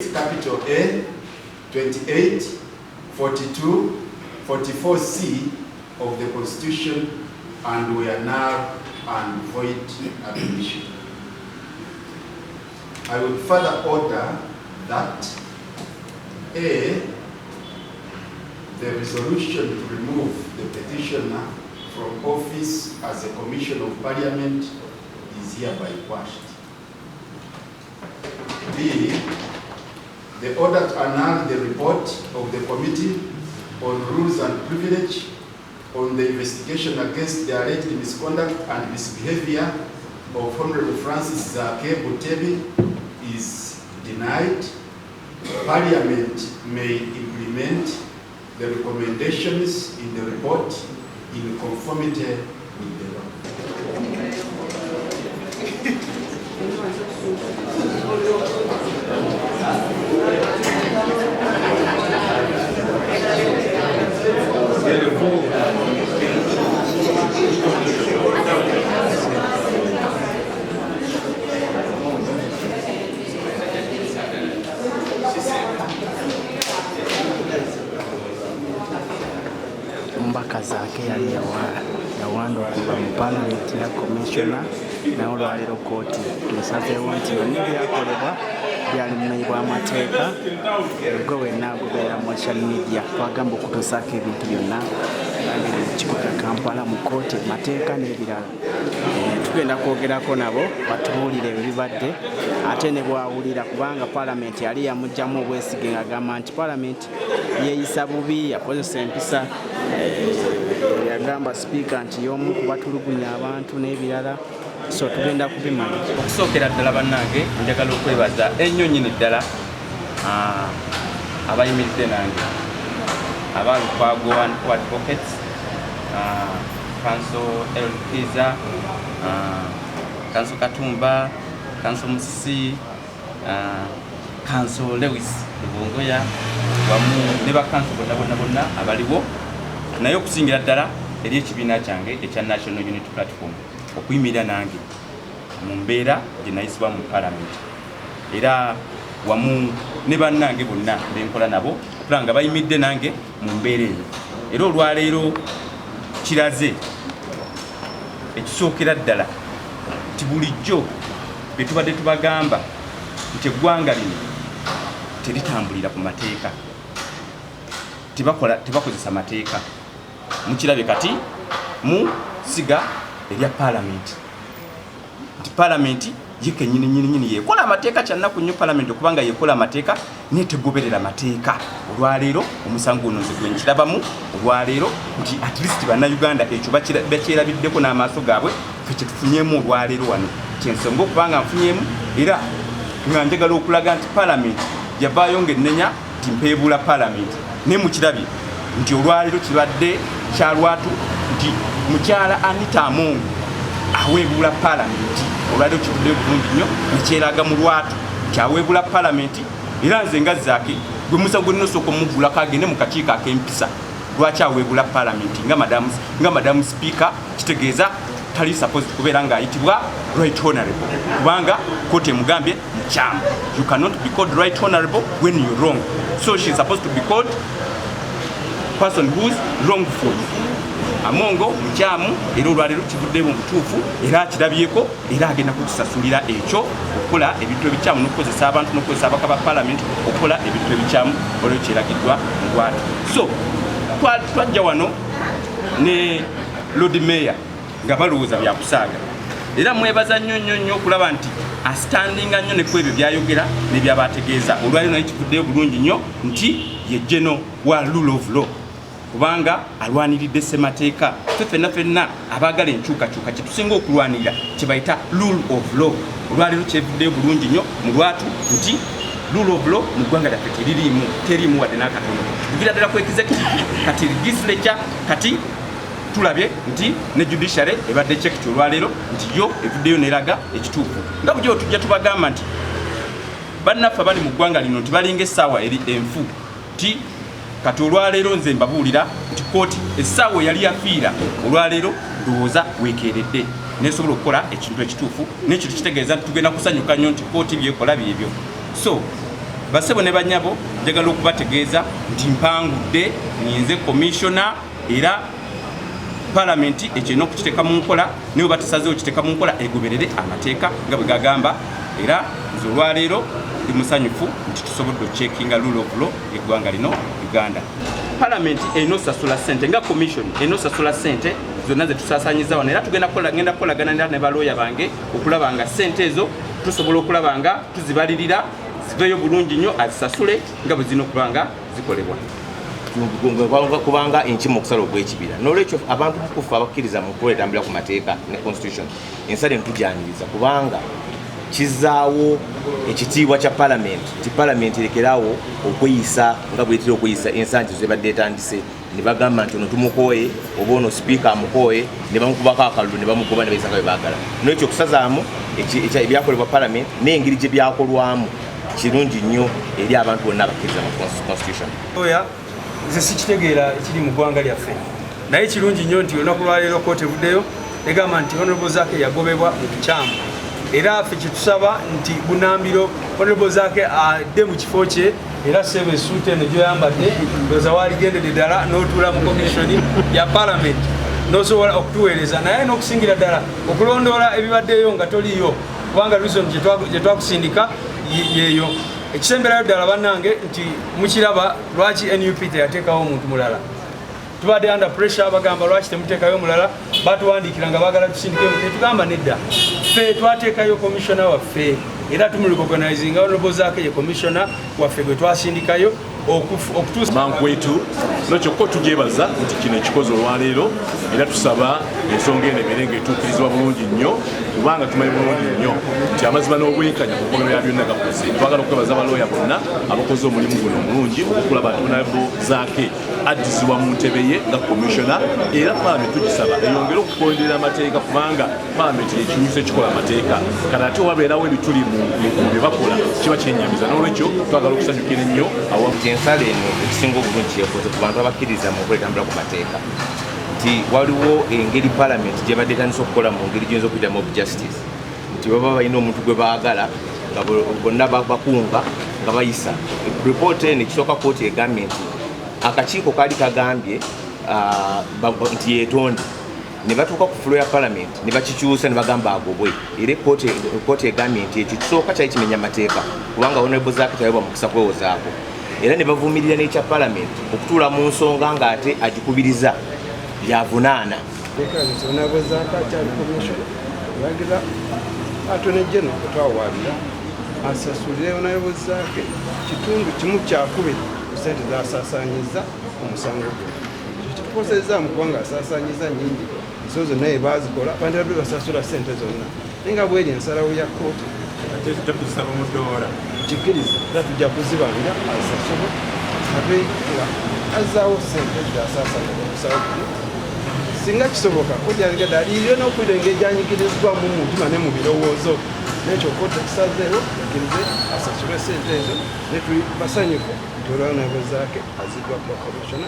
capital A 28, 42, 44C of the Constitution, and we are now and void abolition. I would further order that A, the resolution to remove the petitioner from office as a Commission of Parliament is hereby quashed. B, the order to annul the report of the Committee on Rules and Privilege on the investigation against the alleged misconduct and misbehavior of Honorable Francis Zaake Butebi is denied. Parliament may implement the recommendations in the report in conformity with the law. Omubaka Zaake yali yawanda okuva mu palamenti ya komishona naye olwaleero kkooti esazeewo nti byonna ebyakolebwa byali mu mayi bw'amateeka gwe wenna agoberera mu social media twagamba okutuusaako ebintu byonna biri mu kibuga Kampala mu kkooti mateeka n'ebirala. Tugenda kwogerako nabo batubuulire ebibadde ate ne bwawulira kubanga palamenti yali yamugyamu obwesige ng'agamba nti palamenti yeeyisa bubi yakozesa empisa yagamba sipiika nti y'omu kubatulugunya abantu n'ebirala. So tugenda kubimanya. Okusookera ddala bannange njagala okwebaza ennyo nnyini ddala abayimiridde nange Abalukwago Advocates, Council Elpiza, Council Katumba, Council Musisi, Council Lewis Lubongoya wamu ne bakanso bonna abaliwo naye okusingira ddala eri ekibiina kyange ekya National Unity Platform okuyimirira nange mu mbeera gye nayisibwa mu palamenti era wamu ne bannange bonna benkola nabo okulaba nga bayimiridde nange mu mbeera eyo. Era olwaleero kiraze ekisookera ddala nti bulijjo bye tubadde tubagamba nti eggwanga lino teritambulira ku mateeka, tebakozesa mateeka. Mukirabe kati mu siga erya palamenti nti palamenti yeke nyini yekola amateeka kyannaku nnyo palamenti okubanga yekola amateeka netegoberera amateeka. Olwaleero omusango ono nze gwe nkirabamu olwaleero nti at least bannayuganda ekyo bakyerabiddeko n'amaaso gaabwe fe kyetufunyemu olwaleero wano kyensonga okubanga nfunyemu era nga njagala okulaga nti palamenti yavaayo ng'ennenya nti mpeebuula palamenti naye mukirabye nti olwaleero kibadde kyalwatu nti mukyala Anita Among aweebuula palamenti. Olwaleero kitudde bulungi nnyo nekyeraga mu lwatu kyaweebula palamenti era nze nga Zaake gwe musango nnosooka omuggulako agende mu kakiiko ak'empisa lwaki aweebula palamenti nga madamu sipiika kitegeeza tali supposed kubeera ng'ayitibwa right honorable kubanga kkooti emugambye mukyamu. You cannot be called right honorable when you're wrong, so she's supposed to be called person who's wrongful. Amongo mukyamu era olwaleero kivudde mu butuufu era kirabyeko era agenda kukisasulira ekyo okukola ebintu ebikyamu n'okukozesa abantu n'okukozesa abaka ba palamenti okukola ebintu ebikyamu olwekyo kyeragiddwa mu lwatu. So twajja wano ne Lord Mayor nga balowooza byakusaaga era mwebaza nnyo okulaba nti astandinga nnyo ne ku ebyo byayogera n'ebyabategeeza. Olwaleero naye kivuddeyo bulungi nnyo nti ye general wa rule of law kubanga alwaniridde ssemateeka. Ffenna abaagala enkyukakyuka kye tusinga okulwanirira kye bayita rule of law. Olwaleero kyevuddeyo bulungi nnyo mu lwatu nti rule of law mu ggwanga lyaffe teriimu wadde n'akatono. Tugira ddala ku executive kati legislature kati tulabye nti ne judiciary ebadde checked olwaleero nti yo evuddeyo neraga ekituufu. Nga bujo tujja tubagamba nti bannaffe abali mu ggwanga lino nti balinga essaawa eri enfu ti kati olwaleero nze mbabuulira nti kkooti essaawa yali yafiira olwaleero ndowooza weekeeredde nesobola okukola ekintu ekituufu n'ekyo kitegeeza nti tugenda kusanyuka nnyo nti kkooti byekola byebyo. So basebo ne banyabo njagala okubategeeza nti mpangudde nyenze commissioner era palamenti ekirina okukiteeka mu nkola niwe batasazeewo kiteeka mu nkola egoberere amateeka nga bwe gagamba era nze olwaleero ndi musanyufu nti tusobodde okucekinga rule of law eggwanga lino Uganda. Palamenti erina osasula ssente nga commission erina osasula ssente zonna ze tusaasaanyiza wano era ngenda kukolagana ne balooya bange okulaba nga ssente ezo tusobola okulaba nga tuzibalirira ziveeyo bulungi nnyo azisasule nga bwe zirina okuba nga zikolebwa. Kubanga enkimu okusala ogw'ekibira n'olwekyo abantu bukufu abakkiriza mu nkola etambulira ku mateeka ne constitution ensala entujyaniriza kubanga kizaawo ekitiibwa kya palamenti nti palamenti erekeraawo okweyisa nga bwetera okweyisa ensangi zebadde etandise ne bagamba nti ono tumukooye oba ono sipiika amukooye ne bamukubako akalulu ne bamugoba ne bayisa nga bwe baagala n'ekyo okusazaamu ebyakolebwa palamenti n'engeri gye byakolwamu kirungi nnyo eri abantu bonna abakkiriza mu constitution. Nze sikitegeera ekiri mu ggwanga lyaffe naye kirungi nnyo nti olunaku lwaleero kooti evuddeyo egamba nti Honorable Zaake yagobebwa mu bukyamu era ffe kyetusaba nti bunambiro Honorable Zaake adde mu kifo kye era sebe esuuta eno gyoyambadde ndowooza waaligendedde ddala n'otuula mu komishoni ya palamenti n'osobola okutuweereza naye n'okusingira ddala okulondoola ebibaddeyo nga toliyo kubanga reason gye twakusindika yeeyo. Ekisemberayo ddala bannange nti mukiraba lwaki NUP teyateekawo omuntu mulala. Tubadde under pressure bagamba lwaki temuteekayo mulala batuwandiikira nga baagala tusindikeyo netugamba nedda ffe twateekayo commissioner waffe era tumurecognizinga Honorable Zaake ye commissioner waffe gwe twasindikayo okutuusa mankwetu nokyokka tugyebaza nti kino ekikoze olwaleero era tusaba ensonga eno ebeere ng'etuukirizibwa bulungi nnyo kubanga tumanyi bulungi nnyo nti amazima n'obwenkanya ku nkono ya byonna gakoze. Twagala okwebaza abalooya bonna abakoze omulimu guno omulungi okukulaba nti Honorable Zaake addizibwa mu ntebe ye nga komishona era palamenti tugisaba eyongere okugonderera amateeka kubanga palamenti yekinyusa ekikola amateeka kati ate wabeerawo ebituli mu bye bakola kiba kyenyamiza n'olwekyo twagala okusanyukira ennyo ensala eno ekisinga obulungi kyekoze ku bantu abakkiriza mu nkola etambula ku mateeka nti waliwo engeri palamenti gyebadde etandisa okukola mu ngeri gyinza okuyita mob justice nti baba balina omuntu gwe baagala nga bonna bakunga nga bayisa ripoota eno ekisooka kooti egambye nti akakiiko kaali kagambye nti yeetonde ne batuuka ku fulo ya palamenti ne bakikyusa ne bagamba agobwe era kooti egambye nti ekyo kisooka kyali kimenya amateeka kubanga Honorable Zaake tayabwa mukisa kwewozaako era ne bavumirira n'ekya palamenti okutuula mu nsonga ng'ate agikubiriza byavunaana. Honorable Zaake akyali commission yagira atone jeno okutwawalira asasulire Honorable Zaake kitundu kimu kyakube ssente zasasanyirizza omusango gwe ekyo kikosezaamu kubanga asasanyiza nyingi so zonna ebazikola abantu badde basasula ssente zonna naye nga bweri ensalawo ya kooti ate tukusaba omudoola kikiriza era tujja kuzibanira asasule ate azaawo ssente zasasanyiza omusango gwe singa kisoboka kooti yaligadde aliirire n'okuwulira engeri gyanyigirizibwamu mu mutima ne mu birowoozo n'ekyo kooti ekisazeewo akkirize asasule ssente ezo ne tuli basanyufu nti olwa Honorable Zaake aziddwa kuba komishona.